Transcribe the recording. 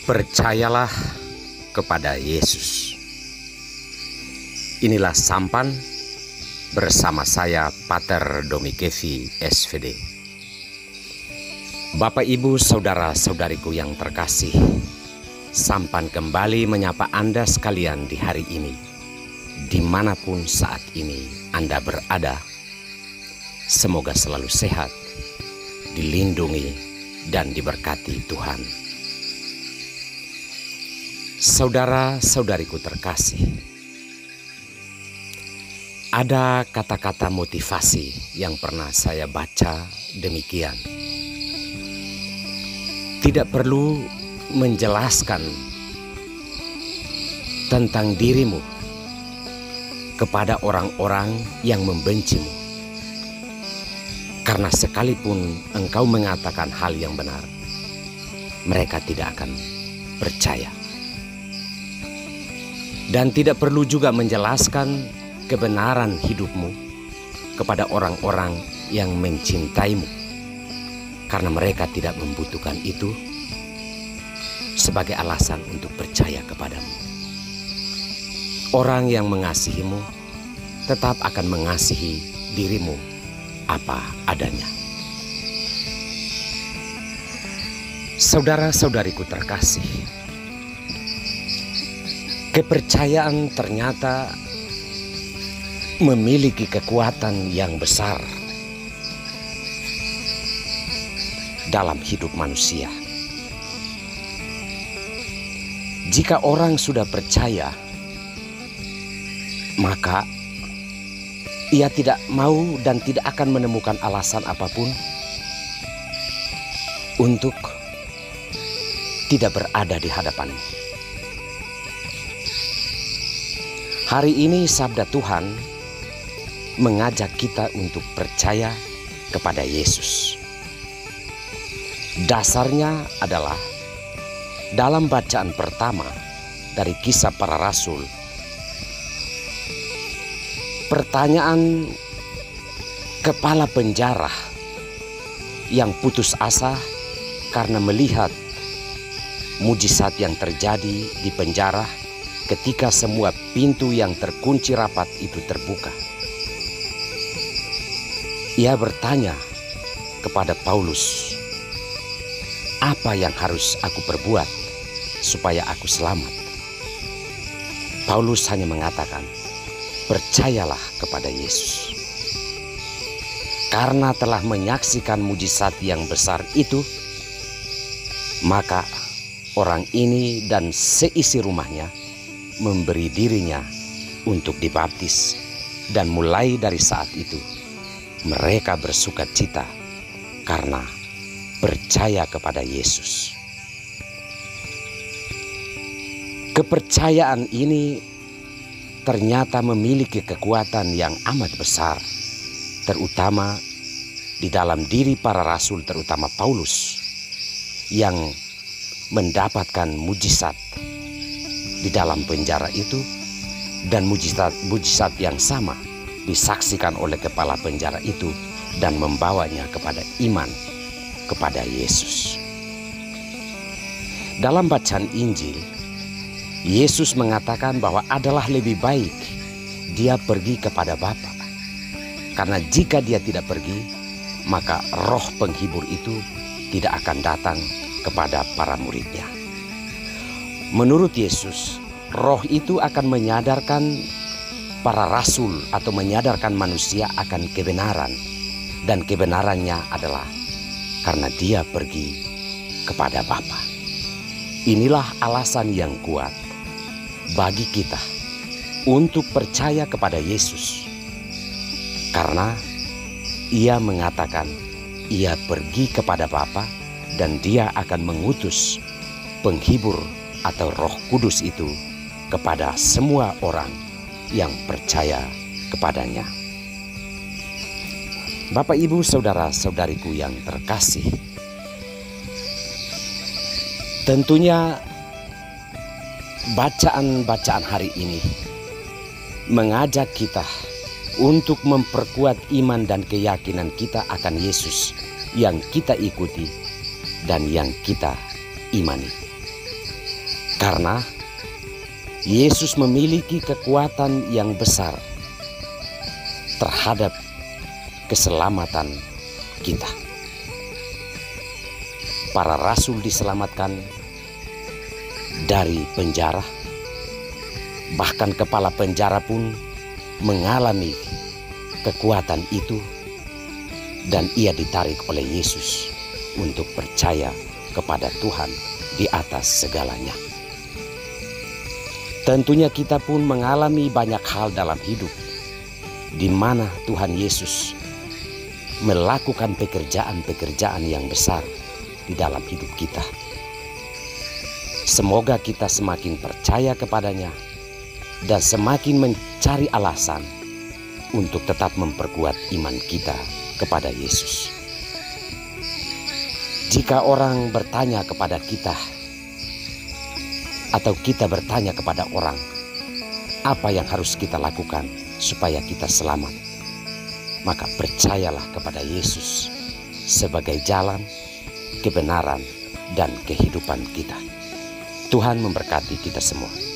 Percayalah kepada Yesus. Inilah sampan bersama saya, Pater Domikevi, SVD. Bapak, Ibu, saudara-saudariku yang terkasih, sampan kembali menyapa Anda sekalian di hari ini, dimanapun saat ini Anda berada. Semoga selalu sehat, dilindungi, dan diberkati Tuhan. Saudara-saudariku terkasih, ada kata-kata motivasi yang pernah saya baca demikian. Tidak perlu menjelaskan tentang dirimu kepada orang-orang yang membencimu, karena sekalipun engkau mengatakan hal yang benar, mereka tidak akan percaya. Dan tidak perlu juga menjelaskan kebenaran hidupmu kepada orang-orang yang mencintaimu, karena mereka tidak membutuhkan itu sebagai alasan untuk percaya kepadamu. Orang yang mengasihimu tetap akan mengasihi dirimu apa adanya. Saudara-saudariku terkasih, kepercayaan ternyata memiliki kekuatan yang besar dalam hidup manusia. Jika orang sudah percaya, maka ia tidak mau dan tidak akan menemukan alasan apapun untuk tidak berada di hadapanmu. Hari ini sabda Tuhan mengajak kita untuk percaya kepada Yesus. Dasarnya adalah dalam bacaan pertama dari Kisah Para Rasul. Pertanyaan kepala penjara yang putus asa karena melihat mujizat yang terjadi di penjara ketika semua pintu yang terkunci rapat itu terbuka. Ia bertanya kepada Paulus, "Apa yang harus aku perbuat supaya aku selamat?" Paulus hanya mengatakan, "Percayalah kepada Yesus." Karena telah menyaksikan mujizat yang besar itu, maka orang ini dan seisi rumahnya memberi dirinya untuk dibaptis, dan mulai dari saat itu mereka bersukacita karena percaya kepada Yesus. Kepercayaan ini ternyata memiliki kekuatan yang amat besar, terutama di dalam diri para rasul, terutama Paulus yang mendapatkan mujizat di dalam penjara itu, dan mujizat yang sama disaksikan oleh kepala penjara itu dan membawanya kepada iman kepada Yesus. Dalam bacaan Injil, Yesus mengatakan bahwa adalah lebih baik dia pergi kepada Bapa, karena jika dia tidak pergi, maka roh penghibur itu tidak akan datang kepada para muridnya. Menurut Yesus, roh itu akan menyadarkan para rasul atau menyadarkan manusia akan kebenaran, dan kebenarannya adalah karena dia pergi kepada Bapa. Inilah alasan yang kuat bagi kita untuk percaya kepada Yesus, karena ia mengatakan ia pergi kepada Bapa dan dia akan mengutus penghibur atau Roh Kudus itu kepada semua orang yang percaya kepadanya. Bapak, Ibu, saudara-saudariku yang terkasih, tentunya bacaan-bacaan hari ini mengajak kita untuk memperkuat iman dan keyakinan kita akan Yesus yang kita ikuti dan yang kita imani. Karena Yesus memiliki kekuatan yang besar terhadap keselamatan kita. Para rasul diselamatkan dari penjara, bahkan kepala penjara pun mengalami kekuatan itu, dan ia ditarik oleh Yesus untuk percaya kepada Tuhan di atas segalanya. Tentunya kita pun mengalami banyak hal dalam hidup di mana Tuhan Yesus melakukan pekerjaan-pekerjaan yang besar di dalam hidup kita. Semoga kita semakin percaya kepadanya dan semakin mencari alasan untuk tetap memperkuat iman kita kepada Yesus. Jika orang bertanya kepada kita, atau kita bertanya kepada orang, apa yang harus kita lakukan supaya kita selamat, maka percayalah kepada Yesus sebagai jalan, kebenaran, dan kehidupan kita. Tuhan memberkati kita semua.